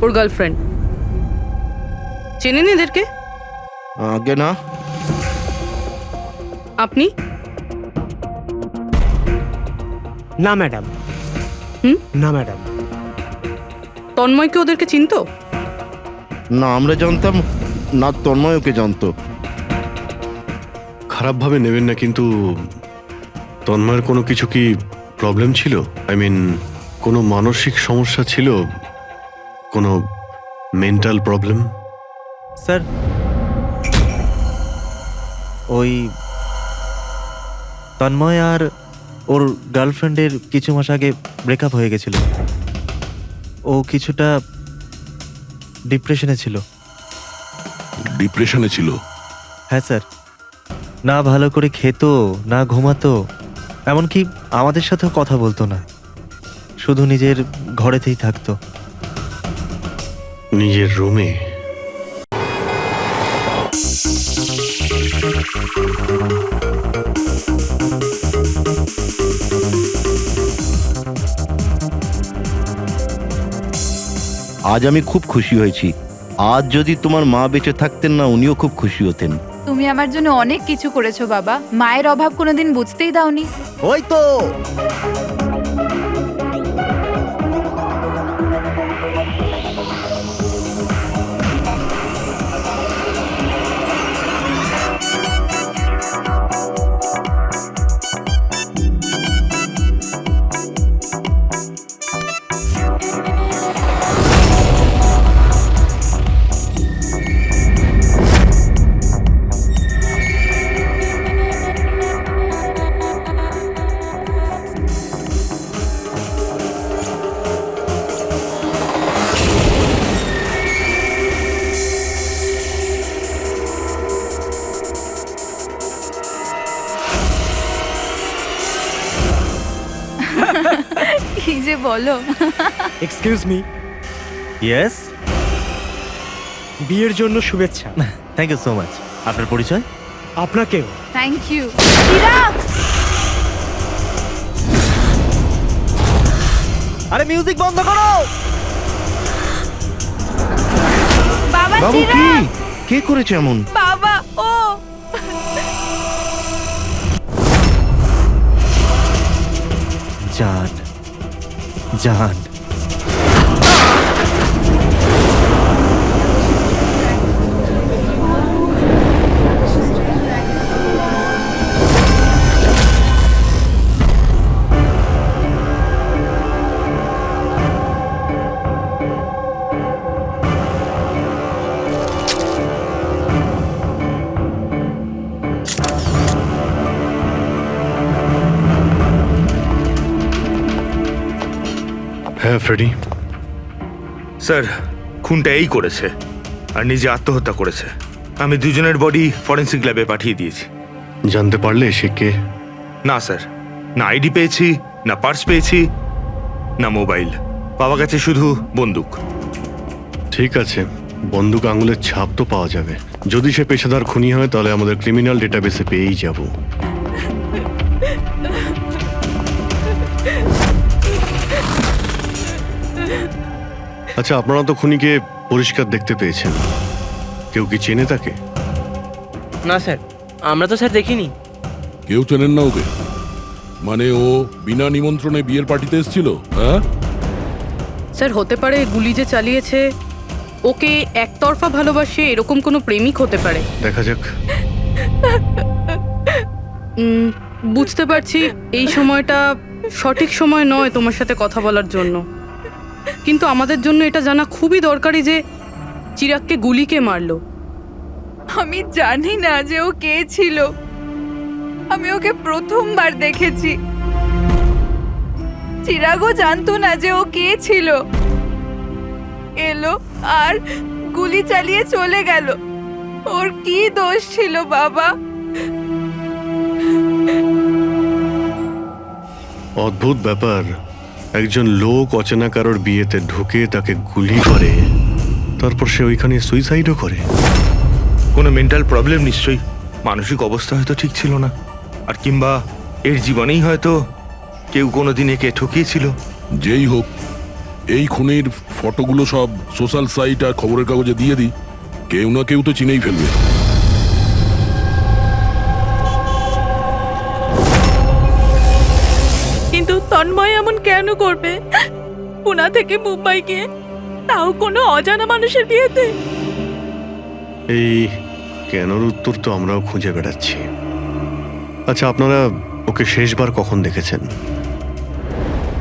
ওর girlfriend. চেনেন এদেরকে? আগে না। আপনি? না ম্যাডাম। না ম্যাডাম। তন্ময়কে ওদেরকে চিনতো? না আমরা জানতাম না, তন্ময় ওকে জানতো। খারাপভাবে নেবেন না, কিন্তু তন্ময়ের কোনো কিছু কি প্রবলেম ছিল? আই মিন, কোনো মানসিক সমস্যা ছিল? কোনো মেন্টাল প্রবলেম? স্যার, ওই তন্ময় আর ওর গার্লফ্রেন্ডের কিছু মাস আগে ব্রেকআপ হয়ে গেছিল। ও কিছুটা ডিপ্রেশনে ছিল। ডিপ্রেশনে ছিল? হ্যাঁ স্যার, না ভালো করে খেত, না ঘুমাতো, এমনকি আমাদের সাথেও কথা বলতো না, শুধু নিজের ঘরেতেই থাকতো। নিজের রুমে? আজ আমি খুব খুশি হয়েছি। আজ যদি তোমার মা বেঁচে থাকতেন না, উনিও খুব খুশি হতেন। তুমি আমার জন্য অনেক কিছু করেছো বাবা, মায়ের অভাব কোনোদিন বুঝতেই দাওনি। ওই তো কি যে বলো। এক্সকিউজ মি, ইয়েস, বিয়ের জন্য শুভেচ্ছা। Thank you so much. আপনার পরিচয়? আপনাকেও। Thank you. চিরাগ! আরে মিউজিক বন্ধ করো। বাবা বাবু, কি চিরাগ! কে করেছে এমন? বাবা, ও জান, জান। হ্যাঁ ফ্রেডি। স্যার, খুনটা এই করেছে আর নিজে আত্মহত্যা করেছে। আমি দুজনের বডি ফরেন্সিক ল্যাবে পাঠিয়ে দিয়েছি। জানতে পারলে সে কে? না স্যার, না আইডি পেয়েছি, না পার্স পেয়েছি, না মোবাইল। পাওয়া গেছে শুধু বন্দুক। ঠিক আছে, বন্দুক আঙুলের ছাপ তো পাওয়া যাবে। যদি সে পেশাদার খুনি হয় তাহলে আমাদের ক্রিমিনাল ডেটাবেসে পেয়েই যাব। আচ্ছা, আপনারা তো খুনিকে পরিষ্কার দেখতে পেয়েছেন, কেউ কি চেনে তাকে? না স্যার, আমরা তো স্যার দেখিনি। কেউ চেনেন না ওকে? মানে ও বিনা নিমন্ত্রণে বিয়ের পার্টিতে এসেছিল? হ্যাঁ স্যার, হতে পারে গুলি যে চালিয়েছে ওকে একতরফা ভালোবাসে এরকম কোনো প্রেমিক হতে পারে। দেখা যাক। বুঝতে পারছি এই সময়টা সঠিক সময় নয় তোমার সাথে কথা বলার জন্য, কিন্তু আমাদের জন্য এটা জানা খুবই দরকারি যে চিরাগকে গুলি কে মারলো। আমি জানি না যে ও কে ছিল। আমি ওকে প্রথমবার দেখেছি। চিরাগও জানতো না যে ও কে ছিল। এলো আর গুলি চালিয়ে চলে গেল। ওর কি দোষ ছিল বাবা? অদ্ভুত ব্যাপার, একজন লোক অচেনা কারোর বিয়েতে ঢুকে তাকে গুলি করে, তারপর সে ওইখানে সুইসাইডও করে। কোনো মেন্টাল প্রবলেম নিশ্চয়ই। মানসিক অবস্থা হয়তো ঠিক ছিল না, আর কিংবা এর জীবনেই হয়তো কেউ কোনোদিন একে ঠকিয়েছিল। যেই হোক, এই খুনের ফটোগুলো সব সোশ্যাল সাইট আর খবরের কাগজে দিয়ে দিই, কেউ না কেউ তো চিনেই ফেলবে। কিন্তু তন্ময় এমন কেন করবে? পুনা থেকে মুম্বাই গিয়ে, তাও কোনো অজানা মানুষের বিয়েতে। এই কেনর উত্তর তো আমরাও খুঁজে বেড়াচ্ছি। আচ্ছা, আপনারা ওকে শেষবার কখন দেখেছেন?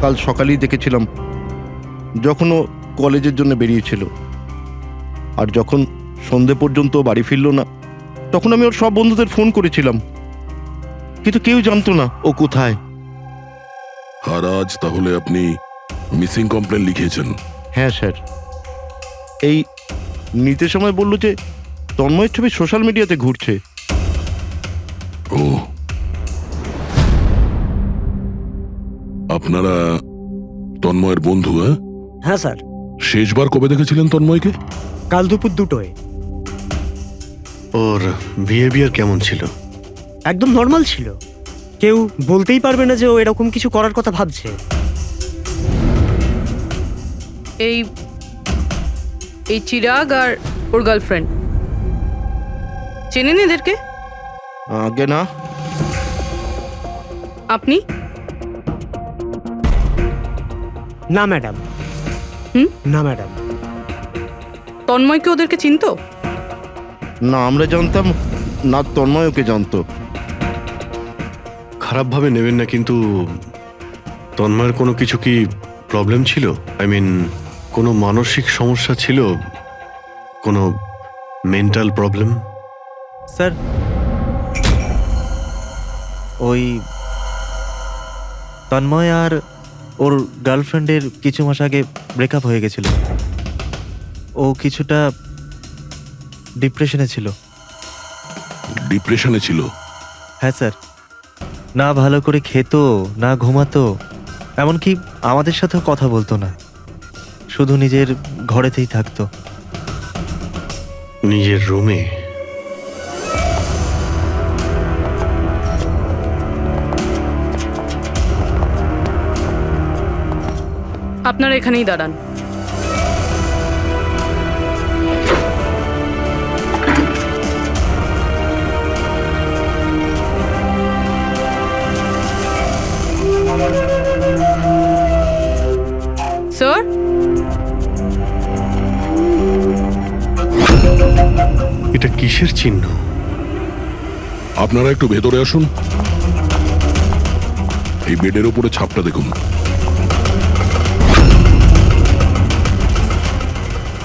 কাল সকালেই দেখেছিলাম, যখন ও কলেজের জন্য বেরিয়েছিল। আর যখন সন্ধে পর্যন্ত ও বাড়ি ফিরল না, তখন আমি ওর সব বন্ধুদের ফোন করেছিলাম, কিন্তু কেউ জানতো না ও কোথায়। আর আজ তাহলে আপনি মিসিং কমপ্লেন লিখিয়েছেন? হ্যাঁ স্যার, এই নিতে সময় বলল যে তন্ময়ের ছবি সোশ্যাল মিডিয়াতে ঘুরছে। ও, আপনারা তন্ময়ের বন্ধু? হ্যাঁ হ্যাঁ স্যার, শেষবার কবে দেখেছিলেন তন্ময়কে? কাল দুপুর 2টোয়। ওর বিহেভিয়ার কেমন ছিল? একদম নর্মাল ছিল, কেউ বলতেই পারবে না যে ও এরকম কিছু করার কথা ভাবছে। এই এই চিরাগ আর ওর গার্লফ্রেন্ড, চেনেন এদেরকে? আগে না। আপনি? না ম্যাডাম। হুম? না ম্যাডাম। তন্ময় কি ওদেরকে চিনতো? না, আমরা জানতাম না, তন্ময় ওকে জানতো। খারাপভাবে নেবেন না, কিন্তু তন্ময়ের কোনো কিছু কি প্রবলেম ছিল? আই মিন, কোনো মানসিক সমস্যা ছিল? কোনো মেন্টাল প্রবলেম? স্যার, ওই তন্ময় আর ওর গার্লফ্রেন্ডের কিছু মাস আগে ব্রেকআপ হয়ে গেছিল। ও কিছুটা ডিপ্রেশনে ছিল। ডিপ্রেশনে ছিল? হ্যাঁ স্যার, না ভালো করে খেতো, না ঘুমাতো, এমনকি আমাদের সাথেও কথা বলতো না, শুধু নিজের ঘরেতেই থাকতো। নিজের রুমে? আপনারা এখানেই দাঁড়ান। স্যার, এটা কিসের চিহ্ন? আপনারা একটু ভেতরে আসুন। এই বেডের উপরে ছাপটা দেখুন।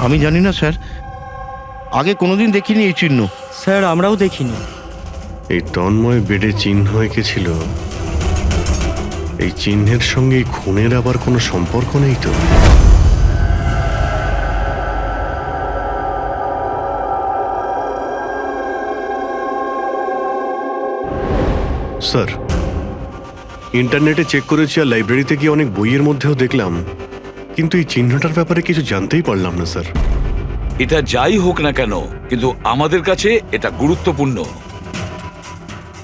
আমি জানি না স্যার, আগে কোনোদিন দেখিনি এই চিহ্ন। স্যার, আমরাও দেখিনি। এই তন্ময় বেডে চিহ্ন এঁকেছিল, এই চিহ্নের সঙ্গে এই খুনের আবার কোনো সম্পর্ক নেই তো? স্যার, ইন্টারনেটে চেক করেছি আর লাইব্রেরিতে গিয়ে অনেক বইয়ের মধ্যেও দেখলাম, কিন্তু এই চিহ্নটার ব্যাপারে কিছু জানতেই পারলাম না স্যার। এটা যাই হোক না কেন, কিন্তু আমাদের কাছে এটা গুরুত্বপূর্ণ।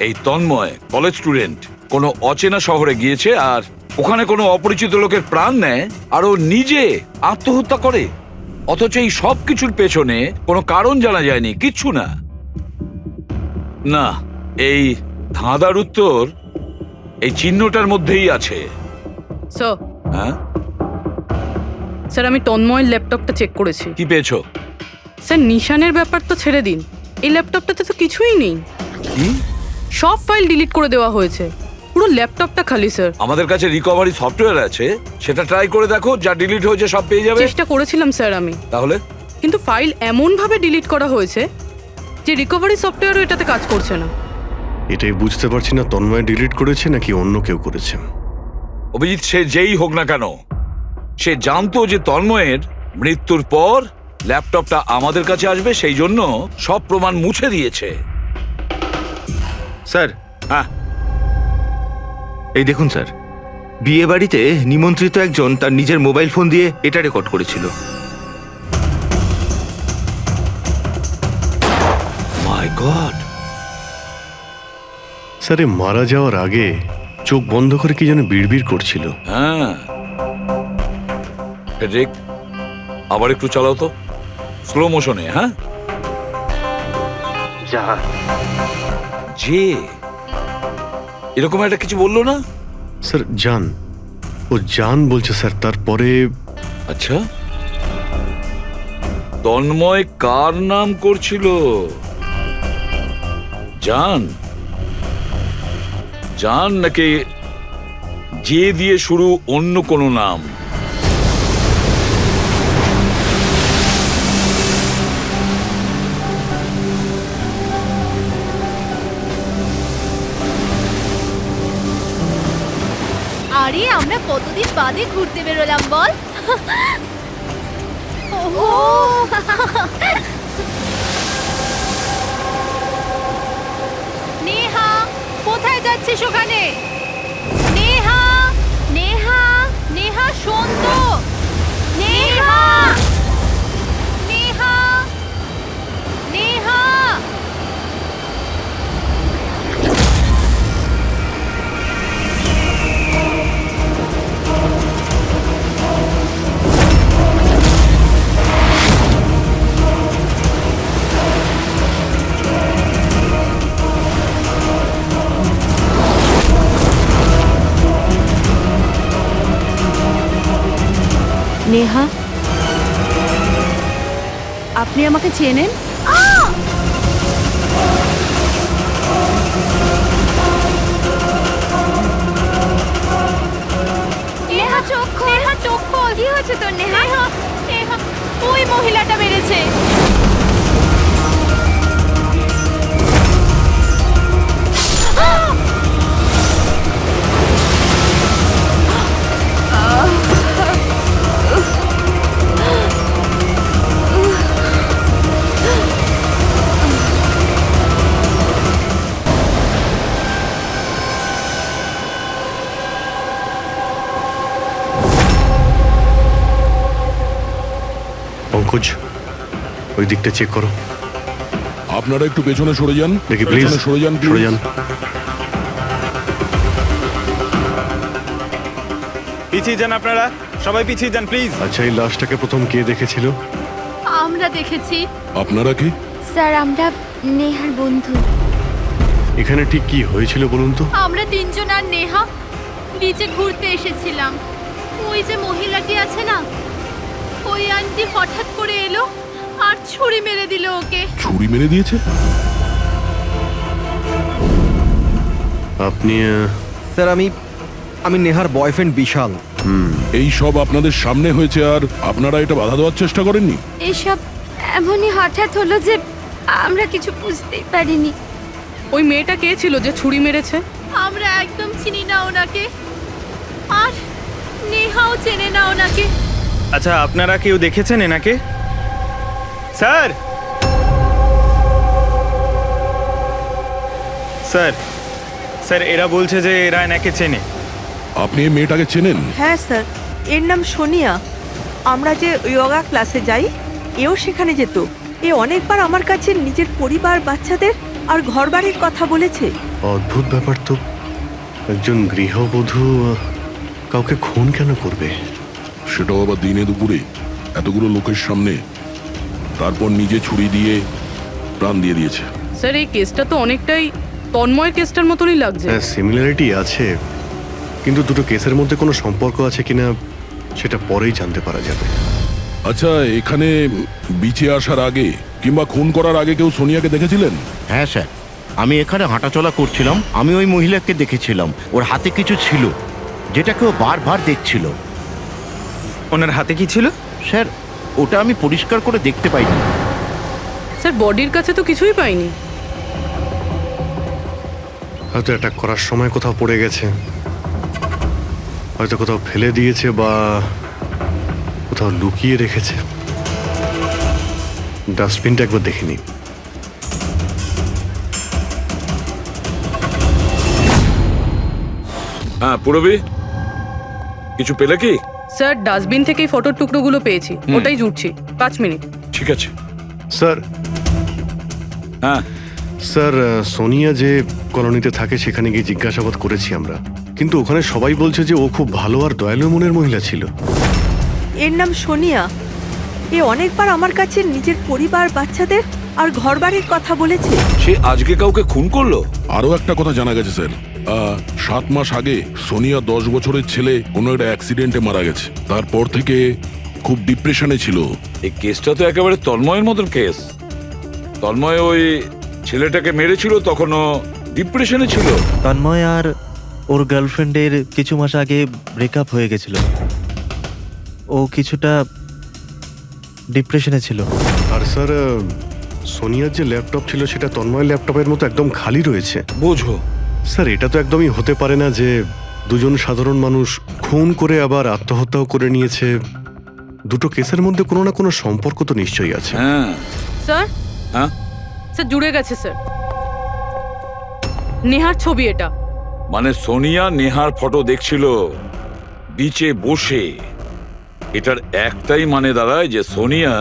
এই তন্ময় কলেজ স্টুডেন্ট, কোনো অচেনা শহরে গিয়েছে আর ওখানে কোনো অপরিচিত লোকের প্রাণ নেয় আর ও নিজে আত্মহত্যা করে, অথচ এই সব কিছুর পেছনে কোনো কারণ জানা যায়নি, কিচ্ছু না। না, এই ধাঁধার উত্তর এই চিহ্নটার মধ্যেই আছে। স্যার, হ্যাঁ স্যার, আমি তন্ময়ের ল্যাপটপটা চেক করেছি। কি পেয়েছো? স্যার, নিশানের ব্যাপার তো ছেড়ে দিন, এই ল্যাপটপটাতে তো কিছুই নেই। সব ফাইল ডিলিট করে দেওয়া হয়েছে, পুরো ল্যাপটপটা খালি স্যার। আমাদের কাছে রিকভারি সফটওয়্যার আছে, সেটা ট্রাই করে দেখো, যা ডিলিট হয়েছে সব পেয়ে যাবে। চেষ্টা করেছিলাম স্যার আমি, তাহলে? কিন্তু ফাইল এমন ভাবে ডিলিট করা হয়েছে যে রিকভারি সফটওয়্যারও এটাতে কাজ করছে না। এটাই বুঝতে পারছি না, তন্ময় ডিলিট করেছে নাকি অন্য কেউ করেছে। অভিজিৎ, সে যেই হোক না কেন, সে জানতো যে তন্ময়ের মৃত্যুর পর ল্যাপটপটা আমাদের কাছে আসবে, সেই জন্য সব প্রমাণ মুছে দিয়েছে। স্যার, হ্যাঁ, এই দেখুন স্যার, বিয়ে বাড়িতে নিমন্ত্রিত একজন তার নিজের মোবাইল ফোন দিয়ে এটা রেকর্ড করেছিল। মাই গড। স্যার, এ মারা যাওয়ার আগে চোখ বন্ধ করে কি যেন বিড়বিড় করছিল। হ্যাঁ, ফেডরিক, আবার একটু চালাও তো, স্লো মোশনে। হ্যাঁ, যে এরকম একটা কিছু বললো না? স্যার জান, ও জান বলছে স্যার। তারপরে আচ্ছা, তন্ময় কার নাম করছিল? জান? জান নাকি যে দিয়ে শুরু অন্য কোনো নাম? আরে আমরা কতদিন বাদে ঘুরতে বেরোলাম বল। ওহো, নেহা কোথায় যাচ্ছিস ওখানে? নেহা, নেহা, নেহা শোন তো। নেহা, নেহা, নেহা। নেহা, আপনি আমাকে চেনেন? নেহা চোখ খোল, নেহা চোখ খোল। কি হয়েছে তোর নেহা? নেহা, ওই মহিলাটা মেরেছে। পঙ্কজ, ওই দিকটা চেক করো। আপনারা একটু পেছনে সরে যান। দেখি প্লিজ, পেছনে সরে যান, সরে please। যান। পিছিয়ে যান আপনারা, সবাই পিছিয়ে যান প্লিজ। আচ্ছা, এই লাশটাকে প্রথম কে দেখেছিল? আমরা দেখেছি আপনারা কি? স্যার, আমরা নেহার বন্ধু। এখানে ঠিক কি হয়েছিল বলুন তো? আমরা তিনজন আর নেহা নিচে ঘুরতে এসেছিলাম। ওই যে মহিলাটি আছে না, ওই আন্টি হঠাৎ করে এলো আর ছুরি মেরে দিল ওকে। ছুরি মেরে দিয়েছে? আপনি স্যার, আমি নেহার বয়ফ্রেন্ড বিশাল। এই সব আপনাদের সামনে হয়েছে আর আপনারা এটা বাধা দেওয়ার চেষ্টা করেননি? এসব এমনই হঠাৎ হলো যে আমরা কিছু বুঝতেই পারিনি। ওই মেয়েটা কে ছিল যে ছুরি মেরেছে? আমরা একদম চিনি না ওনাকে, আর নেহাও চেনে না ওনাকে। আচ্ছা, আপনারা কেউ দেখেছেন এনাকে? স্যার, স্যার, স্যার, এরা বলছে যে এরা এনাকে চেনে। আপনি এই মেয়েটাকে চেনেন? হ্যাঁ স্যার, এর নাম সোনিয়া। আমরা যে যোগা ক্লাসে যাই, এও সেখানে যেত। এ অনেকবার আমার কাছে নিজের পরিবার, বাচ্চাদের আর ঘরবাড়ির কথা বলেছে। অদ্ভুত ব্যাপার তো। একজন গৃহবধূ কাউকে খুন কেন করবে? সেটাও আবার দিনে দুপুরে, এতগুলো লোকের সামনে। তারপর নিজে ছুরি দিয়ে প্রাণ দিয়ে দিয়েছে। স্যার, এই কেসটা তো অনেকটাই তন্ময়ের কেসটার মতনই লাগছে। হ্যাঁ, সিমিলারিটি আছে, কিন্তু দুটো কেসের মধ্যে কোনো সম্পর্ক আছে কিনা সেটা পরেই জানতে পারা যাবে। আচ্ছা, এখানে বিচে আসার আগে কিংবা খুন করার আগে কেউ সোনিয়াকে দেখেছিলেন? হ্যাঁ স্যার, আমি এখানে হাঁটাচলা করছিলাম, আমি ওই মহিলাকে দেখেছিলাম। ওর হাতে কিছু ছিল যেটাকে ও বারবার দেখছিল। ওনার হাতে কি ছিল? স্যার, ওটা আমি পরিষ্কার করে দেখতে পাইনি। স্যার, বডির কাছে তো কিছুই পাইনি। হয়তো অ্যাটাক করার সময় কোথাও পড়ে গেছে, হয়তো কোথাও ফেলে দিয়েছে বা কোথাও লুকিয়ে রেখেছে। ডাস্টবিনটা একবার দেখে নিই। হ্যাঁ পুরবি, কিছু পেলে কি? স্যার, ডাস্টবিন থেকেই ফটোর টুকরোগুলো পেয়েছি, ওটাই জুটছি। 5 মিনিট। ঠিক আছে স্যার। হ্যাঁ স্যার, সোনিয়া যে কলোনিতে থাকে সেখানে গিয়ে জিজ্ঞাসাবাদ করেছি আমরা, কিন্তু ওখানে সবাই বলছে যে ও খুব ভালো আর দয়ালু মনের মহিলা ছিল। এর নাম সোনিয়া। এ অনেকবার আমার কাছে নিজের পরিবার, বাচ্চাদের আর ঘরবাড়ির কথা বলেছে। সে আজকে কাউকে খুন করলো? আরো একটা কথা জানা গেছে স্যার, 7 মাস আগে সোনিয়া 10 বছরের ছেলে কোনো একটা অ্যাক্সিডেন্টে মারা গেছে। তারপর থেকে খুব ডিপ্রেশনে ছিল। এই কেসটা তো একেবারে তন্ময়ের মতন কেস। তন্ময় ওই ছেলেটাকে মেরেছিল, তখনও ডিপ্রেশনে ছিল। তন্ময় আর ওর গার্লফ্রেন্ডের কিছু মাস আগে ব্রেকআপ হয়ে গেছিল। ও কিছুটা ডিপ্রেশনে ছিল। আর স্যার, সোনিয়ার যে ল্যাপটপ ছিল সেটা তন্ময়ের ল্যাপটপের মতো একদম খালি রয়েছে। বুঝো স্যার, এটা তো একদমই হতে পারে না যে দুজন সাধারণ মানুষ খুন করে আবার আত্মহত্যাও করে নিয়েছে। দুটো কেসের মধ্যে কোনো না কোনো সম্পর্ক তো নিশ্চয়ই আছে। হ্যাঁ। স্যার, হ্যাঁ স্যার জুড়ে গেছে স্যার। নেহার ছবি এটা। মানে সোনিয়া নেহার ফটো দেখছিল বিচে বসে। এটার একটাই মানে দাঁড়ায় যে সোনিয়া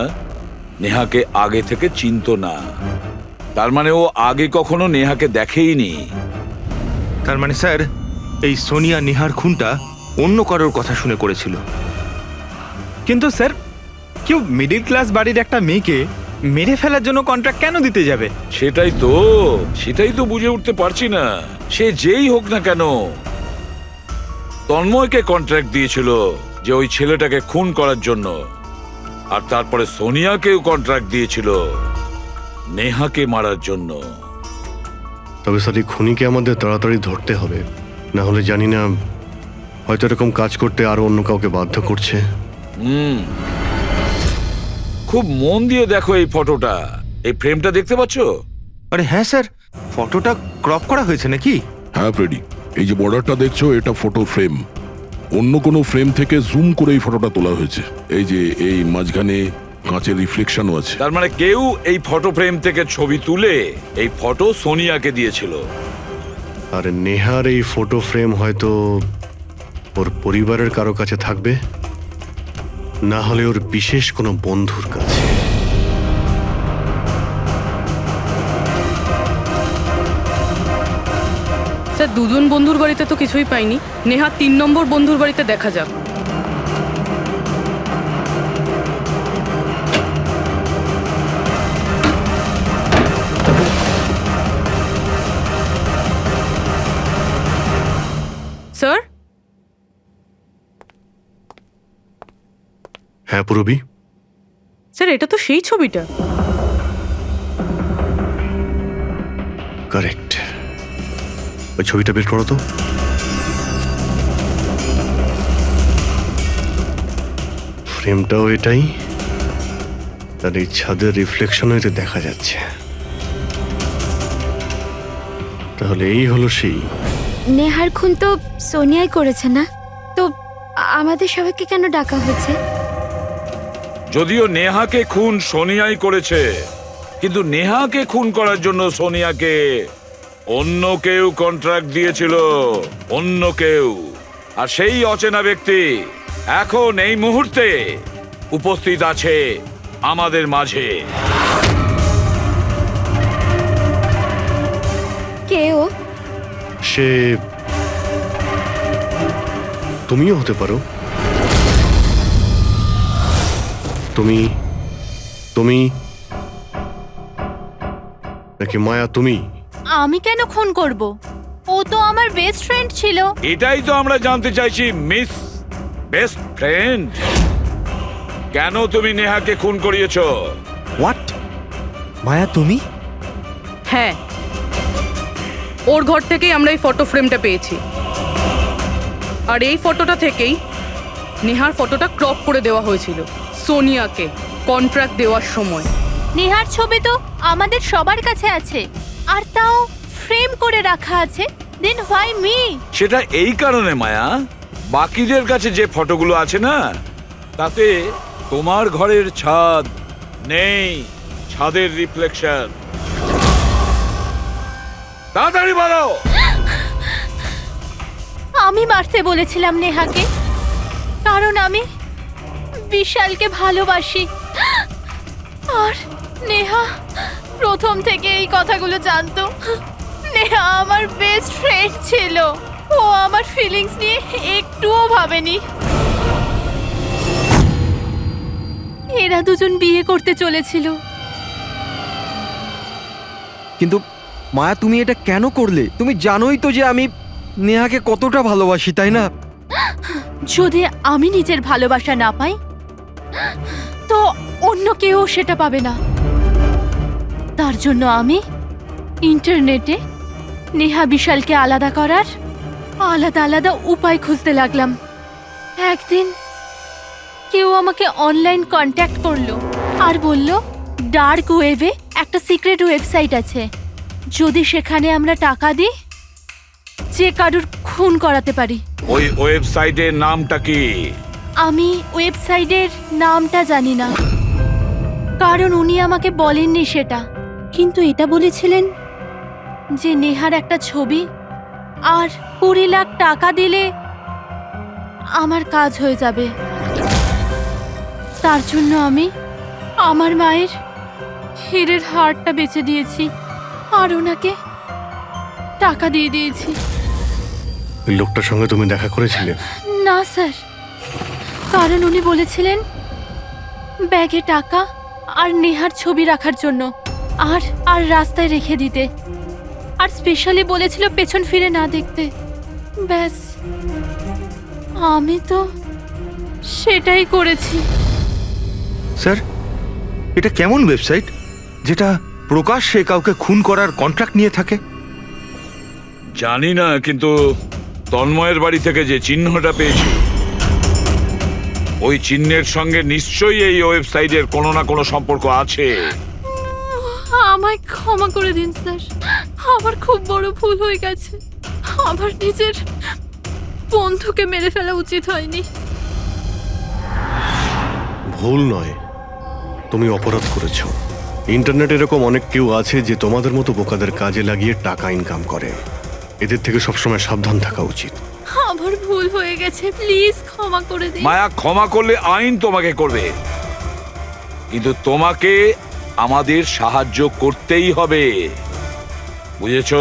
নেহাকে আগে থেকে চিনতো না। তার মানে ও আগে কখনো নেহাকে দেখেইনি। তার মানে স্যার, এই সোনিয়া নেহার খুনটা অন্য কারোর কথা শুনে করেছিল। কিন্তু স্যার, কেউ মিডিল ক্লাস বাড়ির একটা মেয়েকে মেরে ফেলার জন্য কন্ট্রাক্ট কেন দিতে যাবে? সেটাই তো বুঝে উঠতে পারছি না। সে যেই হোক না কেন, তন্ময়কে কন্ট্রাক্ট দিয়েছিল যে ওই ছেলেটাকে খুন করার জন্য, আর তারপরে সোনিয়াকেও কন্ট্রাক্ট দিয়েছিল নেহাকে মারার জন্য। তবে স্যার, এই খুনিকে আমাদের তাড়াতাড়ি ধরতে হবে, না হলে জানি না হয়তো এরকম কাজ করতে আরো অন্য কাউকে বাধ্য করছে। খুব মন দিয়ে দেখো এই ফটোটা। এই ফ্রেমটা দেখতে পাচ্ছ? আরে হ্যাঁ স্যার, ফটোটা ক্রপ করা হয়েছে নাকি? হ্যাঁ ফ্রেডি, এই যে বর্ডারটা দেখছো, এটা ফটো ফ্রেম। অন্য কোনো ফ্রেম থেকে জুম করে এই ফটোটা তোলা হয়েছে। এই যে এই মাঝখানে কাঁচের রিফ্লেকশনও আছে। তার মানে কেউ এই ফটো ফ্রেম থেকে ছবি তুলে এই ফটো সোনিয়াকে দিয়েছিল। আর নেহার এই ফটো ফ্রেম হয়তো ওর পরিবারের কারো কাছে থাকবে, না হলে ওর বিশেষ কোনো বন্ধুর কাছে। স্যার, দুজন বন্ধুর বাড়িতে তো কিছুই পাইনি। নেহা 3 নম্বর বন্ধুর বাড়িতে দেখা যাক। স্যার, হ্যাঁ পুরবি, স্যার এটা তো সেই ছবিটা। কারেক্ট। ওই ছবিটা বের করো তো। ফ্রেমটাও এটাই, আর এই ছাদের রিফ্লেকশনও এটা দেখা যাচ্ছে। তাহলে এই হলো সেই। নেহার খুন তো সোনিয়াই করেছে না? তো আমাদের সবাইকে কেন ডাকা হয়েছে? যদিও নেহাকে খুন সোনিয়াই করেছে, কিন্তু নেহাকে খুন করার জন্য সোনিয়াকে অন্য কেউ কন্ট্রাক্ট দিয়েছিল। অন্য কেউ। আর সেই অচেনা ব্যক্তি এখন এই মুহূর্তে উপস্থিত আছে আমাদের মাঝে। কেউ? সে তুমিও হতে পারো। তুমি তুমি নাকি মায়া? তুমি? আমি কেন খুন করব? ও তো আমার বেস্ট ফ্রেন্ড ছিল। এটাই তো আমরা জানতে চাইছি মিস বেস্ট ফ্রেন্ড। কেন তুমি নেহাকে খুন করিয়েছো? হোয়াট? মায়া তুমি? হ্যাঁ, ওর ঘর থেকেই আমরা এই ফটো ফ্রেমটা পেয়েছি। আর এই ফটোটা থেকেই নেহার ফটোটা ক্রপ করে দেওয়া হয়েছিল সোনিয়াকে কন্ট্রাক্ট দেওয়ার সময়। নেহার ছবি তো আমাদের সবার কাছে আছে, আর তাও ফ্রেম করে রাখা আছে। Then why me? সেটা এই কারণে মায়া, বাকিদের কাছে যে ফটোগুলো আছে না, তাতে তোমার ঘরের ছাদ নেই, ছাদের রিফ্লেকশন। তাড়াতাড়ি বলো। আমি মারতে বলেছিলাম নেহাকে, কারণ আমি বিশালকে ভালোবাসি। আর নেহা প্রথম থেকে এই কথাগুলো জানতো। নেহা আমার বেস্ট ফ্রেন্ড ছিল। ও আমার ফিলিংস নিয়ে একটুও ভাবেনি। এরা দুজন বিয়ে করতে চলেছিল। কিন্তু মায়া, তুমি এটা কেন করলে? তুমি জানোই তো যে আমি নেহাকে কতটা ভালোবাসি, তাই না? যদি আমি নিজের ভালোবাসা না পাই তো অন্য কেউ সেটা পাবে না। তার জন্য আমি ইন্টারনেটে নেহা বিশালকে আলাদা করার আলাদা আলাদা উপায় খুঁজতে লাগলাম। একদিন কেউ আমাকে অনলাইন কন্ট্যাক্ট করলো আর বলল ডার্ক ওয়েবে একটা সিক্রেট ওয়েবসাইট আছে, যদি সেখানে আমরা টাকা দিই যে কারুর খুন করাতে পারি। ওই ওয়েবসাইটের নামটা কি? আমি ওয়েবসাইটের নামটা জানি না, কারণ উনি আমাকে বলেননি সেটা, কিন্তু এটা বলেছিলেন যে নেহার একটা ছবি আর 20 লাখ টাকা দিলে আমার কাজ হয়ে যাবে। তার জন্য আমি আমার মায়ের হীরের হারটা বেচে দিয়েছি আর ওনাকে টাকা দিয়ে দিয়েছি। ওই লোকটার সঙ্গে তুমি দেখা করেছিলে? না স্যার, কারণ উনি বলেছিলেন ব্যাগে টাকা আর নেহার ছবি রাখার জন্য আর আর রাস্তায় রেখে দিতে, আর স্পেশালি বলেছিল পেছন ফিরে না দেখতে। ব্যাস, আমি তো সেটাই করেছি। স্যার, এটা কেমন ওয়েবসাইট যেটা প্রকাশ্যে কাউকে খুন করার কন্ট্রাক্ট নিয়ে থাকে? জানি না, কিন্তু তন্ময়ের বাড়ি থেকে যে চিহ্নটা পেয়েছি ওই চিহ্নের সঙ্গে নিশ্চয়ই এই ওয়েবসাইটের কোনো না কোনো সম্পর্ক আছে। আমায় ক্ষমা করে দিন স্যার, আমার খুব বড় ভুল হয়ে গেছে। আমার নিজের বন্ধুকে মেরে ফেলা উচিত হয়নি। ভুল নয়, তুমি অপরাধ করেছো। ইন্টারনেটে এরকম অনেক কেউ আছে যে তোমাদের মতো বোকাদের কাজে লাগিয়ে টাকা ইনকাম করে। এদের থেকে সবসময় সাবধান থাকা উচিত। আমার ভুল হয়ে গেছে, প্লিজ ক্ষমা করে দিন। মায়া, ক্ষমা করলে আইন তোমাকে করবে, কিন্তু তোমাকে আমাদের সাহায্য করতেই হবে, বুঝেছো?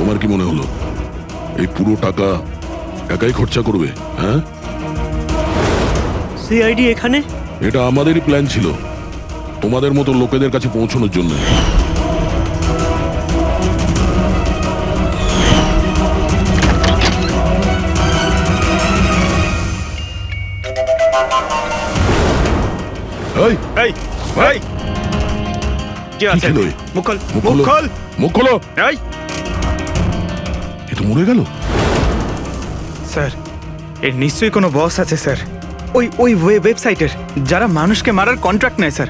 তোমার কি মনে হলো এই পুরো টাকা একাই খরচা করবে? হ্যাঁ, সিআইডি এখানে? এটা আমাদেরই প্ল্যান ছিল, তোমাদের মতো লোকেদের কাছে পৌঁছানোর জন্য। এই, এই এই কি আছে? ছিল এ? মুখ খোল, মুখ মুখ খোলো। খোল। মুখ খোলো। এই এ তো মরে গেল। স্যার, এর নিশ্চয়ই কোনো বস আছে স্যার, ওই ওয়েবসাইটের, যারা মানুষকে মারার কন্ট্রাক্ট নেয় স্যার।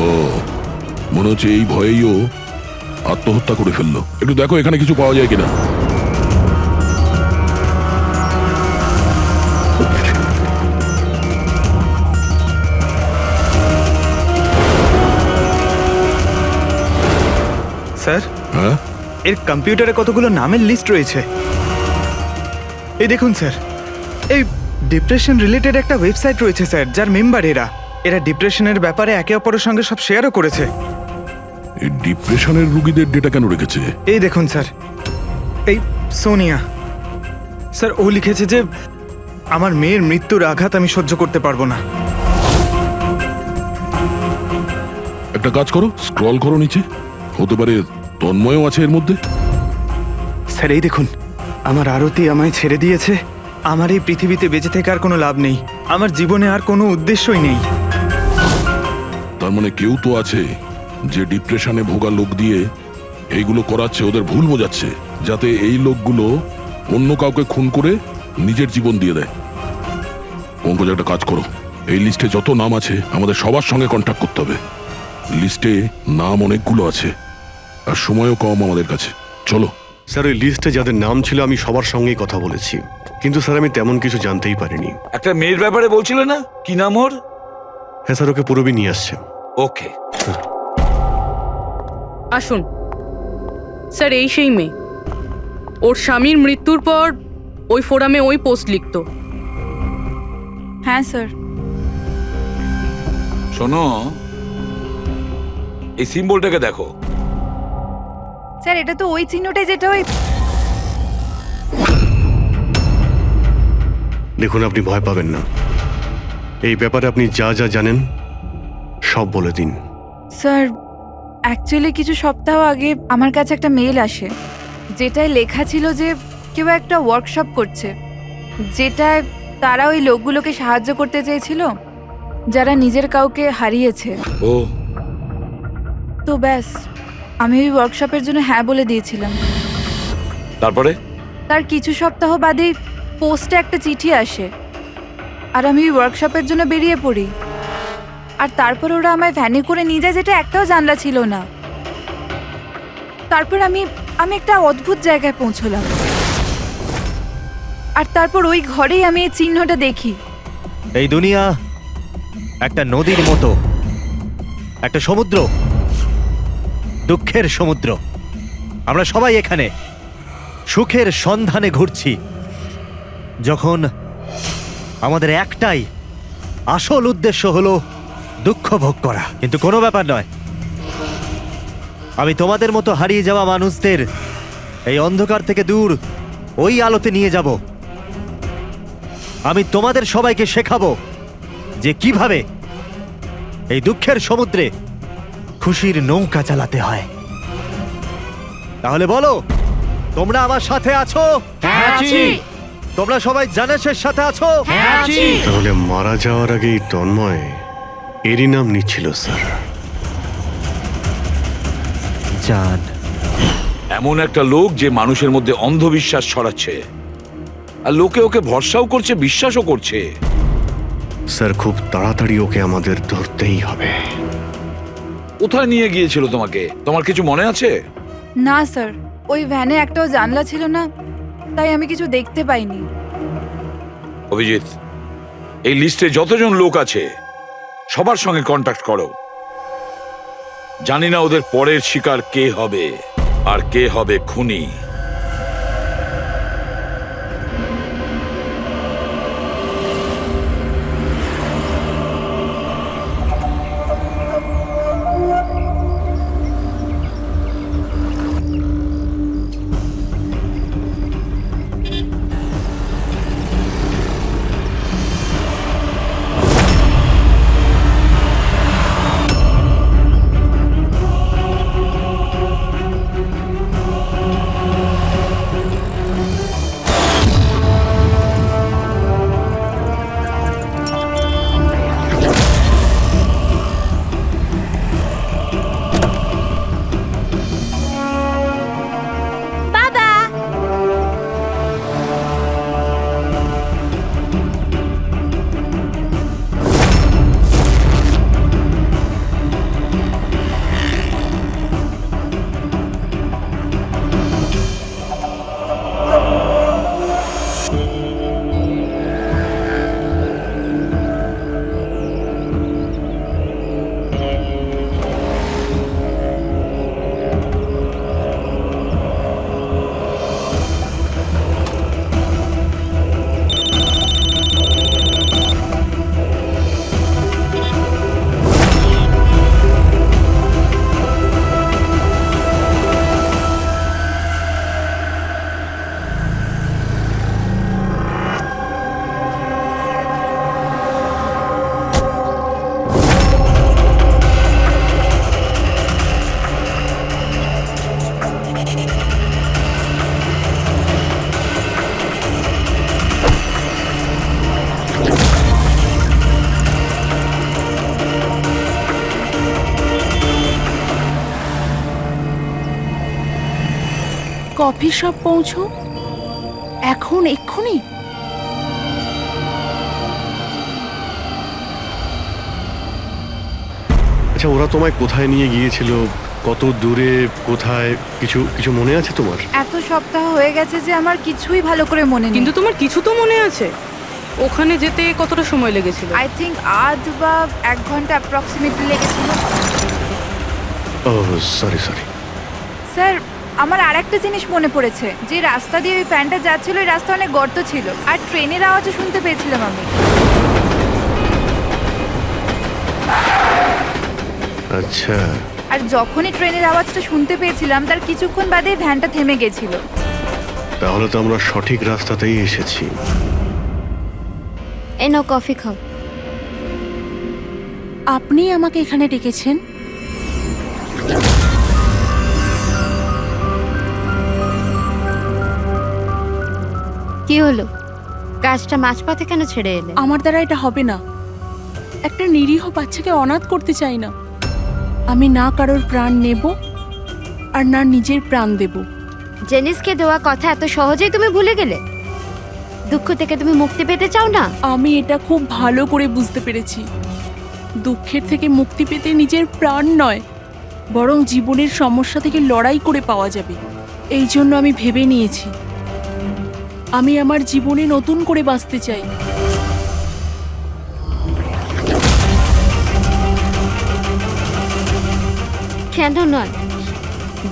ও, মনে হচ্ছে এই ভয়েই ও আত্মহত্যা করে ফেললো। একটু দেখো এখানে কিছু পাওয়া যায় কিনা। স্যার, হ্যাঁ, এর কম্পিউটারে কতগুলো নামের লিস্ট রয়েছে। এই দেখুন স্যার, এই ডিপ্রেশন রিলেটেড একটা ওয়েবসাইট রয়েছে স্যার, যার মেম্বার এরা ডিপ্রেশনের ব্যাপারে একে অপরের সঙ্গে সব শেয়ারও করেছে। এই ডিপ্রেশনের রুগীদের ডেটা কেন রেখেছে? এই দেখুন স্যার, এই সোনিয়া স্যার, ও লিখেছে যে আমার মেয়ের মৃত্যুর আঘাত আমি সহ্য করতে পারবো না। একটা কাজ করো, স্ক্রল করো নিচে, হতে পারে তন্ময়ও আছে এর মধ্যে। স্যার এই দেখুন, আমার আরতি আমায় ছেড়ে দিয়েছে, আমার এই পৃথিবীতে বেঁচে থেকে আর কোনো লাভ নেই, আমার জীবনে আর কোনো উদ্দেশ্যই নেই। তার মানে কেউ তো আছে যে ডিপ্রেশনে ভোগা লোক দিয়ে এইগুলো করাচ্ছে, ওদের ভুল বোঝাচ্ছে, যাতে এই লোকগুলো অন্য কাউকে খুন করে নিজের জীবন দিয়ে দেয়। পঙ্কজ, একটা কাজ করো, এই লিস্টে যত নাম আছে আমাদের সবার সঙ্গে কন্ট্যাক্ট করতে হবে। লিস্টে নাম অনেকগুলো আছে আর সময়ও কম আমাদের কাছে। চলো। স্যার, ওই লিস্টে যাদের নাম ছিল আমি সবার সঙ্গেই কথা বলেছি, কিন্তু স্যার আমি তেমন কিছু জানতেই পারিনি। একটা মেয়ের ব্যাপারে বলছিলে না, কি নাম ওর? হ্যাঁ স্যার, ওকে পুরবি নিয়ে আসছে। ওকে। আসুন স্যার, এই সেই মেয়ে। ওর স্বামীর মৃত্যুর পর ওই ফোরামে ওই পোস্ট লিখতো। হ্যাঁ স্যার। শোনো, এই সিম্বলটাকে দেখো। স্যার এটা তো ওই চিহ্নটাই যেটা ওই দেখুন, আপনি ভয় পাবেন না। এই ব্যাপারে আপনি যা যা জানেন সব বলে দিন। স্যার অ্যাকচুয়ালি কিছু সপ্তাহ আগে আমার কাছে একটা মেল আসে, যেটায় লেখা ছিল যে কেউ একটা ওয়ার্কশপ করছে, যেটায় তারা ওই লোকগুলোকে সাহায্য করতে চেয়েছিল যারা নিজের কাউকে হারিয়েছে। ও, তো ব্যাস, আমি ওই ওয়ার্কশপের জন্য হ্যাঁ বলে দিয়েছিলাম। তারপরে? তার কিছু সপ্তাহ বাদেই পোস্টে একটা চিঠি আসে, আর আমি ওই ওয়ার্কশপের জন্য বেরিয়ে পড়ি। আর তারপর ওরা আমায় ভ্যানে করে নিয়ে যায়, যেটা একটাও জানলা ছিল না। তারপর আমি একটা অদ্ভুত জায়গায় পৌঁছলাম, আর তারপর ওই ঘরেই আমি এই চিহ্নটা দেখি। এই দুনিয়া একটা নদীর মতো, একটা সমুদ্র, দুঃখের সমুদ্র। আমরা সবাই এখানে সুখের সন্ধানে ঘুরছি, যখন আমাদের একটাই আসল উদ্দেশ্য হলো দুঃখ ভোগ করা। কিন্তু কোনো ব্যাপার নয়, আমি তোমাদের মতো হারিয়ে যাওয়া মানুষদের এই অন্ধকার থেকে দূর ওই আলোতে নিয়ে যাব। আমি তোমাদের সবাইকে শেখাবো যে কিভাবে এই দুঃখের সমুদ্রে খুশির নৌকা চালাতে হয়। তাহলে বলো, তোমরা আমার সাথে আছো? হ্যাঁ, আছি। তোমরা সবাই জানেশের সাথে আছো? হ্যাঁ, আছি। তাহলে মারা যাওয়ার আগেই তন্ময় এরই নাম নিচ্ছিল স্যার। জান, এমন একটা লোক যে মানুষের মধ্যে অন্ধবিশ্বাস ছড়াচ্ছে, আর লোকে ওকে ভরসাও করছে, বিশ্বাসও করছে। স্যার, খুব তাড়াতাড়ি ওকে আমাদের ধরতেই হবে। কোথায় নিয়ে গিয়েছিল তোমাকে? তোমার কিছু মনে আছে? না স্যার, ওই ভ্যানে একটাও জানলা ছিল না, তাই আমি কিছু দেখতে পাইনি। অভিজিৎ, এই লিস্টে যতজন লোক আছে সবার সঙ্গে কন্ট্যাক্ট করো। জানি না ওদের পরের শিকার কে হবে আর কে হবে খুনি। কফি শপ পৌঁছো এখন, এক্ষুনি। আচ্ছা, ওরা তোমায় কোথায় নিয়ে গিয়েছিল, কত দূরে, কোথায়, কিছু কিছু মনে আছে তোমার? এত সপ্তাহ হয়ে গেছে যে আমার কিছুই ভালো করে মনে নেই। কিন্তু তোমার কিছু তো মনে আছে, ওখানে যেতে কতটা সময় লেগেছিল? আই থিঙ্ক আধ বা 1 ঘন্টা অ্যাপ্রক্সিমেটলি লেগেছিল। ও সরি সরি। স্যার আমার আর একটা জিনিস মনে পড়েছে, যে রাস্তা দিয়ে ওই ফ্যানটা যাচ্ছিল ওই রাস্তা অনেক গর্ত ছিল, আর ট্রেনের আওয়াজও শুনতে পেয়েছিলাম আমি। আচ্ছা, আর যখনই ট্রেনের আওয়াজটা শুনতে পেয়েছিলাম তার কিছুক্ষণ বাদেই ভ্যানটা থেমে গেছিল। তাহলে তো আমরা সঠিক রাস্তাতেই এসেছি। এই নাও কফি খাও। আপনি আমাকে এখানে ডেকেছেন? কি হলো, কাজটা মাঝপথে কেন ছেড়ে এলে? আমার দ্বারা এটা হবে না। একটা নিরীহ বাচ্চাকে অনাথ করতে চাই না। আমি না কারোর প্রাণ নেব আর না নিজের প্রাণ দেব। জেনিসকে দেওয়া কথা এত সহজেই তুমি ভুলে গেলে? দুঃখ থেকে তুমি মুক্তি পেতে চাও না? আমি এটা খুব ভালো করে বুঝতে পেরেছি। দুঃখের থেকে মুক্তি পেতে নিজের প্রাণ নয়, বরং জীবনের সমস্যা থেকে লড়াই করে পাওয়া যাবে। এই জন্য আমি ভেবে নিয়েছি আমি আমার জীবনে নতুন করে বাঁচতে চাই। কেন নয়?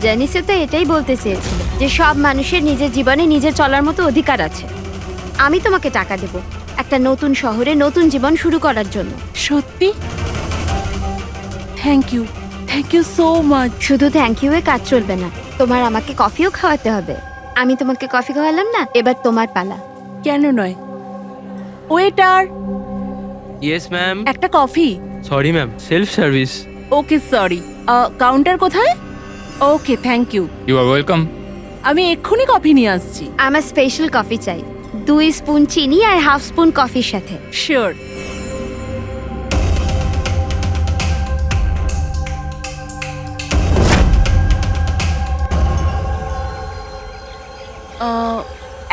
জেনিসে তো এটাই বলতে চেয়েছিল যে সব মানুষের নিজের জীবনে নিজে চলার মতো অধিকার আছে। আমি তোমাকে টাকা দেব একটা নতুন শহরে নতুন জীবন শুরু করার জন্য। সত্যি? Thank you so much. শুধু থ্যাংক ইউ এ কাজ চলবে না, তোমার আমাকে কফিও খাওয়াতে হবে। আমি তোমাকে কফি খাওয়ালাম না, এবার তোমার পালা। কেন নয়? Waiter, yes ma'am. একটা coffee. Sorry ma'am, self service. Okay sorry, counter কোথায়? Okay thank you. You are welcome. আমি এক্ষুনি কফি নিয়ে আসছি। আমার স্পেশাল কফি চাই, 2 স্পুন চিনি আর হাফ স্পুন কফির সাথে। শিওর।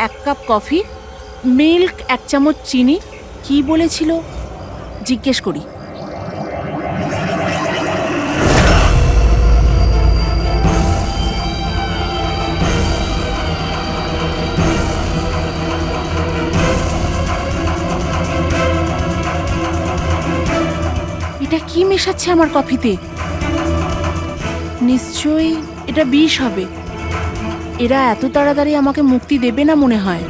এক কাপ কফি, মিল্ক 1 চামচ চিনি। কি বলেছিল জিজ্ঞেস করি। এটা কি মেশাচ্ছে আমার কফিতে? নিশ্চয়ই এটা বিষ হবে। এরা এত তাড়াতাড়ি আমাকে মুক্তি দেবে না মনে হয়।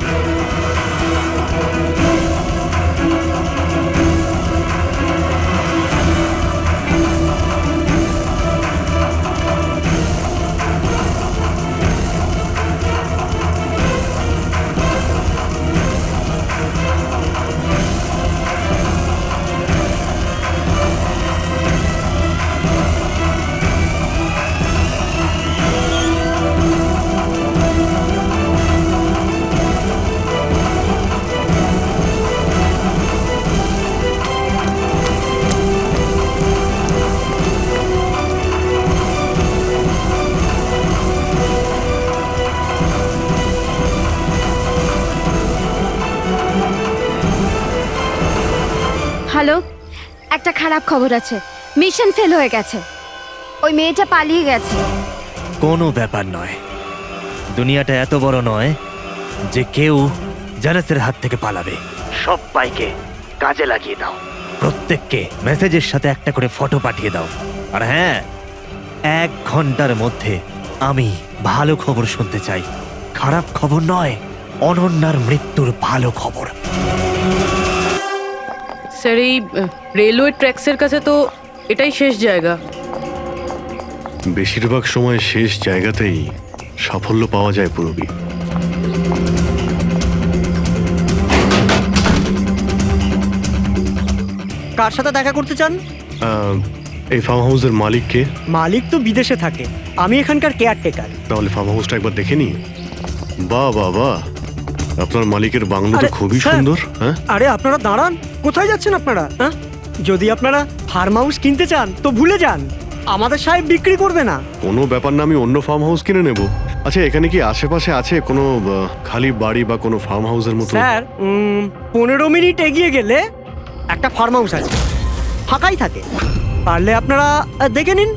হ্যালো, একটা খারাপ খবর আছে। মিশন ফেল হয়ে গেছে। ওই মেয়েটা পালিয়ে গেছে। কোনো ব্যাপার নয়, দুনিয়াটা এত বড় নয় যে কেউ জানাসের হাত থেকে পালাবে। সবাইকে কাজে লাগিয়ে দাও, প্রত্যেককে মেসেজের সাথে একটা করে ফটো পাঠিয়ে দাও। আর হ্যাঁ, 1 ঘন্টার মধ্যে আমি ভালো খবর শুনতে চাই। খারাপ খবর নয়, অনন্যার মৃত্যুর ভালো খবর। স্যার, এই রেলওয়ে ট্র্যাক্সের কাছে তো এটাই শেষ জায়গা। বেশিরভাগ সময় শেষ জায়গাতেই সাফল্য পাওয়া যায় পুরবী। কার সাথে দেখা করতে চান? এই ফার্ম হাউসের মালিককে। মালিক তো বিদেশে থাকে, আমি এখানকার কেয়ারটেকার। তাহলে ফার্ম হাউসটা একবার দেখে নি। বাহ বাহ বাহ, আপনার মালিকের বাংলো তো আরে, খুবই স্যার। সুন্দর। হ্যাঁ, আরে আপনারা দাঁড়ান, কোথায় যাচ্ছেন আপনারা? হ্যাঁ, যদি আপনারা ফার্ম হাউস কিনতে চান তো ভুলে যান, আমাদের সাহেব বিক্রি করবে না। কোনো ব্যাপার না, আমি অন্য ফার্ম হাউস কিনে নেব। আচ্ছা, এখানে কি আশেপাশে আছে কোনো খালি বাড়ি বা কোনো ফার্ম হাউসের মতো? স্যার 15 মিনিট এগিয়ে গেলে একটা ফার্ম হাউস আছে, ফাঁকাই থাকে, পারলে আপনারা দেখে নিন।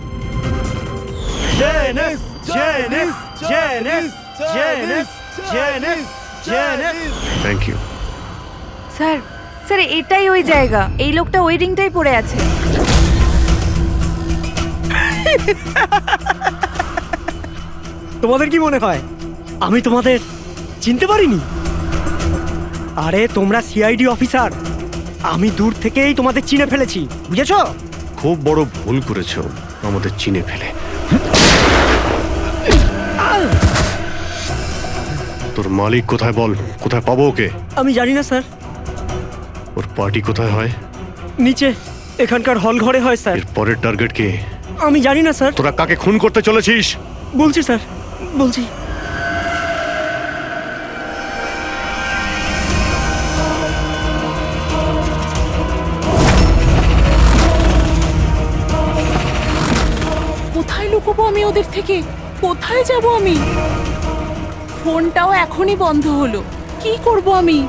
Thank you. স্যার, এটাই ওই জায়গা। এই লোকটা ওয়েডিংটাই পড়ে আছে। তোমাদের কি মনে হয় আমি তোমাদের চিনতে পারিনি? আরে তোমরা সিআইডি অফিসার, আমি দূর থেকেই তোমাদের চিনে ফেলেছি, বুঝেছো? খুব বড় ভুল করেছো আমাদের চিনে ফেলে। তোর মালিক কোথায় বল, কোথায় পাবো ওকে? আমি জানি না স্যার। ওর পার্টি কোথায় হয়? নিচে এখানকার হল ঘরে হয় স্যার। এর পরের টার্গেট কে? আমি জানি না স্যার। তোরা কাকে খুন করতে চলেছিস? বলছি স্যার, বলছি। কোথায় লুকোবো আমি ওদের থেকে? কোথায় যাব আমি? ফোনটাও এখনই বন্ধ হলো, কি করব আমি?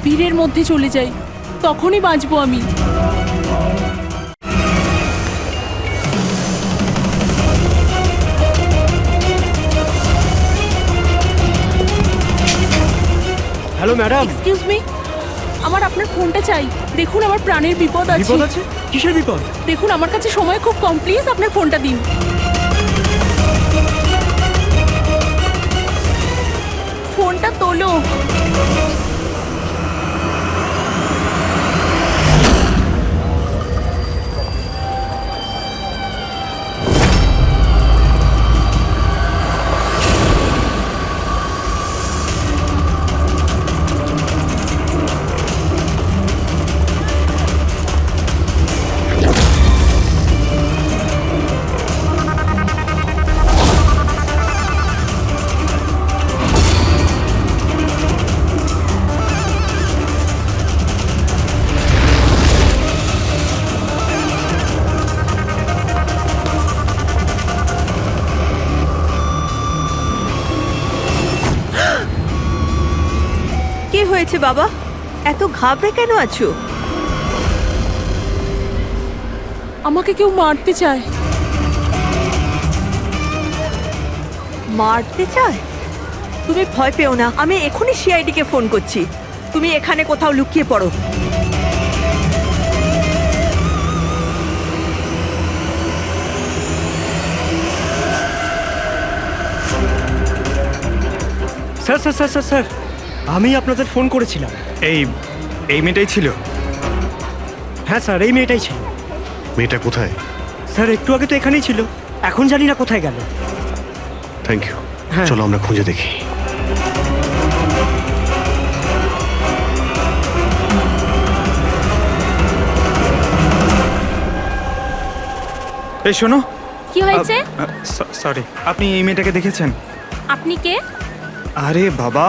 ভিড়ের মধ্যে চলে যাই, তখনই বাঁচবো আমি। Hello madam. এক্সকিউজ মি, আমার আপনার ফোনটা চাই। দেখুন আমার প্রাণের বিপদ আছে। বিপদ আছে? কিসের বিপদ? দেখুন আমার কাছে সময় খুব কম, প্লিজ আপনার ফোনটা দিন। ফোনটা তোলো। কি হয়েছে বাবা, এত ঘাবড়ে কেন আছো? আমাকে কেউ মারতে চায়। মারতে চায়? তুমি ভয় পেও না, আমি এখনই সিআইডি কে ফোন করছি। তুমি এখানে কোথাও লুকিয়ে পড়ো। Sir sir sir sir sir, আমি আপনাদের ফোন করেছিলাম। এই মেয়েটাই ছিল? হ্যাঁ স্যার, এই মেয়েটাই ছিল। মেয়েটা কোথায়? স্যার একটু আগে তো এখানেই ছিল, এখন জানি না কোথায় গেল। Thank you. হ্যাঁ। চলো আমরা খুঁজে দেখি। এই শোনো। কি হয়েছে? সরি, আপনি এই মেয়েটাকে দেখেছেন? আপনি কে? আরে বাবা,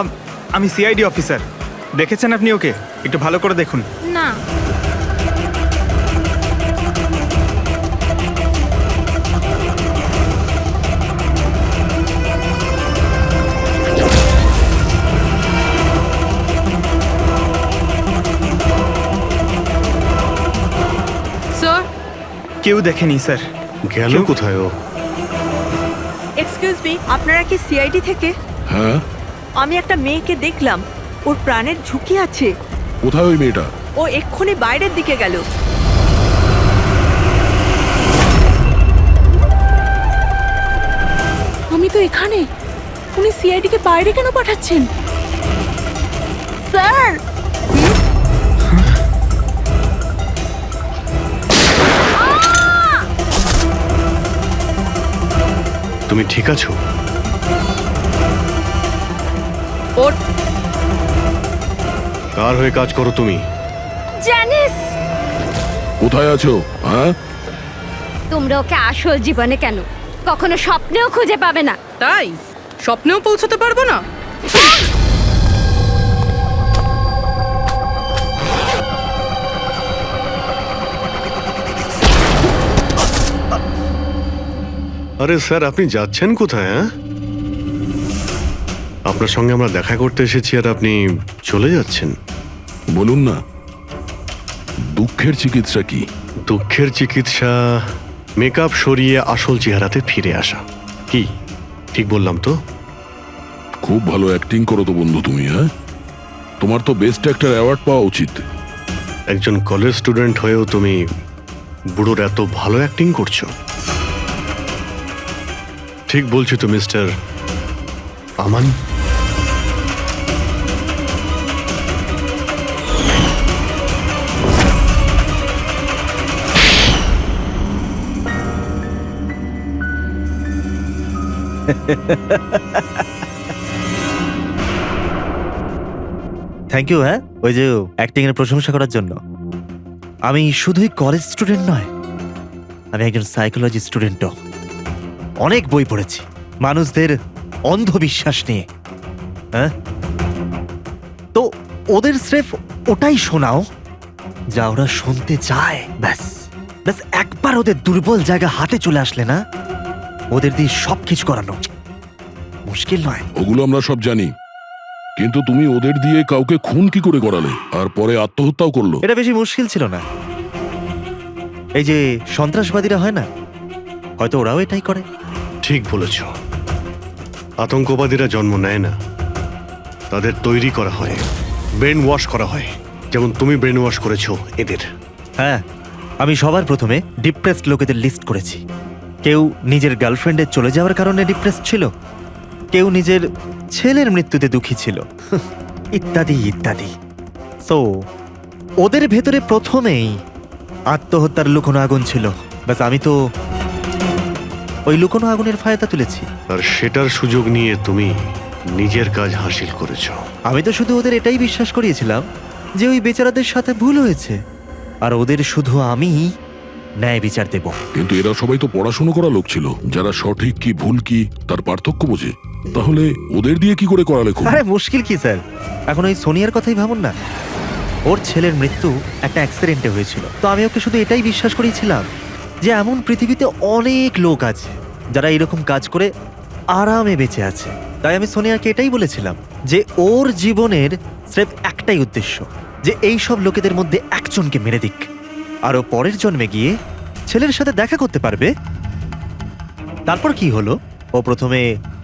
আমি সিআইডি অফিসার। দেখেছেন আপনি ওকে? একটু ভালো করে দেখুন। না। স্যার, কেউ দেখেনি স্যার। গেল কোথায় ও? এক্সকিউজ মি, আপনারা কি সিআইডি থেকে? হ্যাঁ, আমি একটা মেয়েকে দেখলাম, ওর প্রাণের ঝুঁকি আছে। কোথায় ওই মেয়েটা? ও এক্ষুনি বাইরের দিকে গেল। আমি তো এখানে, উনি সিআইডি কে বাইরে কেন পাঠাচ্ছেন? স্যার, তুমি ঠিক আছো? ওর কার হয়ে কাজ করো তুমি? জানিস কোথায় আছো? হ্যাঁ, তোমরা ওকে আসল জীবনে কেন কখনো স্বপ্নেও খুঁজে পাবে না। তাই স্বপ্নেও পৌঁছতে পারবো না? আরে স্যার, আপনি যাচ্ছেন কোথায়? হ্যাঁ, আপনার সঙ্গে আমরা দেখা করতে এসেছি আর আপনি চলে যাচ্ছেন। বলুন না, দুঃখের চিকিৎসা কি? দুঃখের চিকিৎসা মেকআপ সরিয়ে আসল চেহারাতে ফিরে আসা। কি ঠিক বললাম তো? খুব ভালো অ্যাক্টিং করো তো বন্ধু তুমি। হ্যাঁ, তোমার তো বেস্ট অ্যাক্টর অ্যাওয়ার্ড পাওয়া উচিত। একজন কলেজ স্টুডেন্ট হয়েও তুমি বুড়োর এত ভালো অ্যাক্টিং করছো? ঠিক বলছি তো মিস্টার আমান। Thank you. হ্যাঁ, ওই যে অ্যাক্টিং এর প্রশংসা করার জন্য। আমি শুধুই কলেজ স্টুডেন্ট নয়, আমি একজন সাইকোলজি স্টুডেন্টও। অনেক বই পড়েছি মানুষদের অন্ধবিশ্বাস নিয়ে। হ্যাঁ, তো ওদের স্রেফ ওটাই শোনাও যা ওরা শুনতে চায়। ব্যাস ব্যাস, একবার ওদের দুর্বল জায়গা হাতে চলে আসলে না, ওদের দিয়ে সবকিছু করানো মুশকিল নয়। ওগুলো আমরা সব জানি, কিন্তু তুমি ওদের দিয়ে কাউকে খুন কি করে করালে, আর পরে আত্মহত্যাও করলো? এটা বেশি মুশকিল ছিল না। এই যে সন্ত্রাসবাদীরা হয় না, হয়তো ওরাও এটাই করে। ঠিক বলেছ, আতঙ্কবাদীরা জন্ম নেয় না, তাদের তৈরি করা হয়, ব্রেন ওয়াশ করা হয়, যেমন তুমি ব্রেন ওয়াশ করেছো এদের। হ্যাঁ, আমি সবার প্রথমে ডিপ্রেসড লোকেদের লিস্ট করেছি। কেউ নিজের গার্লফ্রেন্ডের চলে যাওয়ার কারণে ডিপ্রেসড ছিল, কেউ নিজের ছেলের মৃত্যুতে দুঃখী ছিল, ইত্যাদি ইত্যাদি। সো ওদের ভেতরে প্রথমেই আত্মহত্যার লুকোনো আগুন ছিল। ব্যাস, আমি তো ওই লুকোনো আগুনের ফায়দা তুলেছি। আর সেটার সুযোগ নিয়ে তুমি নিজের কাজ হাসিল করেছো। আমি তো শুধু ওদের এটাই বিশ্বাস করিয়েছিলাম যে ওই বেচারাদের সাথে ভুল হয়েছে, আর ওদের শুধু আমি ন্যায় বিচার দেব। কিন্তু এরা সবাই তো পড়াশুনো করা লোক ছিল, যারা সঠিক কি ভুল কি তার পার্থক্য বোঝে। তাহলে ওদের দিয়ে কি করে করালে খুন? আরে মুশকিল কি স্যার, এখন ওই সোনিয়ার কথাই ভাবুন না। ওর ছেলের মৃত্যু একটা অ্যাক্সিডেন্টে হয়েছিল, তো আমি ওকে শুধু এটাই বিশ্বাস করিয়েছিলাম যে এমন পৃথিবীতে অনেক লোক আছে যারা এরকম কাজ করে আরামে বেঁচে আছে। তাই আমি সোনিয়াকে এটাই বলেছিলাম যে ওর জীবনের স্রেফ একটাই উদ্দেশ্য, যে এই সব লোকেদের মধ্যে একজনকে মেরে দিক, আর ও পরের জন্মে গিয়ে ছেলের সাথে দেখা করতে পারবে। তারপর কি হলো, ও প্রথমে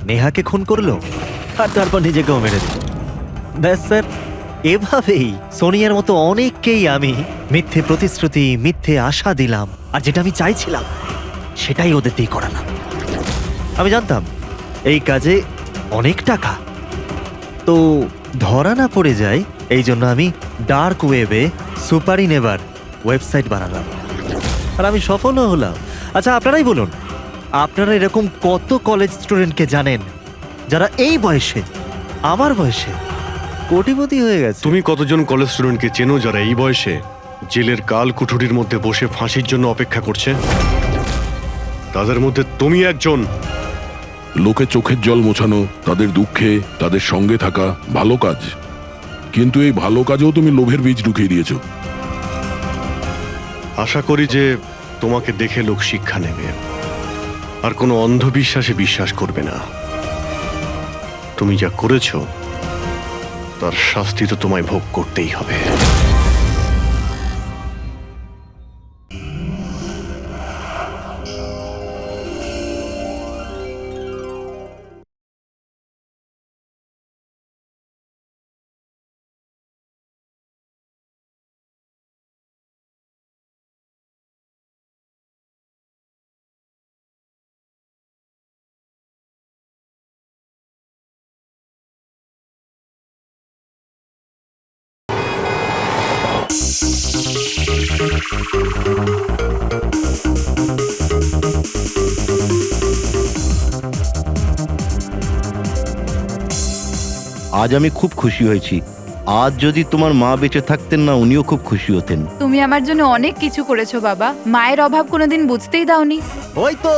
নেহাকে খুন করলো, আর তারপর নিজেকেও মেরে দিল। ব্যাস স্যার, এভাবেই সোনিয়ার মতো অনেককেই আমি মিথ্যে প্রতিশ্রুতি, মিথ্যে আশা দিলাম, আর যেটা আমি চাইছিলাম সেটাই ওদের দিয়ে করালাম। আমি জানতাম এই কাজে অনেক টাকা, তো ধরা না পড়ে যায়, এই জন্য আমি ডার্ক ওয়েবে সুপারি নেভার ওয়েবসাইট বানালাম, আর আমি সফলও হলাম। আচ্ছা, আপনারাই বলুন, আপনারা এরকম কত কলেজ স্টুডেন্টকে জানেন যারা এই বয়সে, আমার বয়সে, কোটিপতি হয়ে গেছে? তুমি কতজন কলেজ স্টুডেন্টকে চেনো যারা এই বয়সে জেলের কাল কুঠুরির মধ্যে বসে ফাঁসির জন্য অপেক্ষা করছে? তাদের মধ্যে তুমি একজন। লোকে চোখের জল মোছানো, তাদের দুঃখে তাদের সঙ্গে থাকা ভালো কাজ, কিন্তু এই ভালো কাজেও তুমি লোভের বীজ ঢুকিয়ে দিয়েছো। আশা করি যে তোমাকে দেখে লোক শিক্ষা নেবে আর কোনো অন্ধবিশ্বাসে বিশ্বাস করবে না। তুমি যা করেছো তার শাস্তি তো তোমায় ভোগ করতেই হবে। আজ আমি খুব খুশি হয়েছি। আজ যদি তোমার মা বেঁচে থাকতেন না, উনিও খুব খুশি হতেন। তুমি আমার জন্য অনেক কিছু করেছো বাবা, মায়ের অভাব কোনোদিন বুঝতেই দাওনি। ওই তো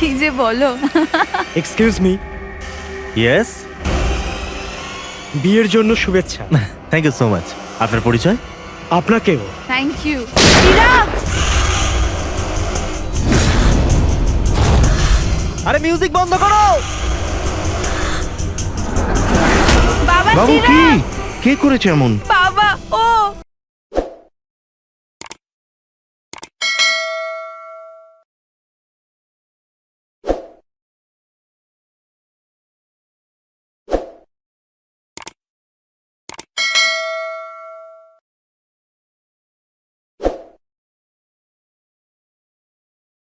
কি যে বলো। এক্সকিউজ মি, ইয়েস, বিয়ের জন্য শুভেচ্ছা। Thank you so much. আপনার পরিচয়? আপনাকেও। Thank you. চিরাগ, আরে মিউজিক বন্ধ করো। বাবা বাবু কি চিরাগ, কে করেছে এমন?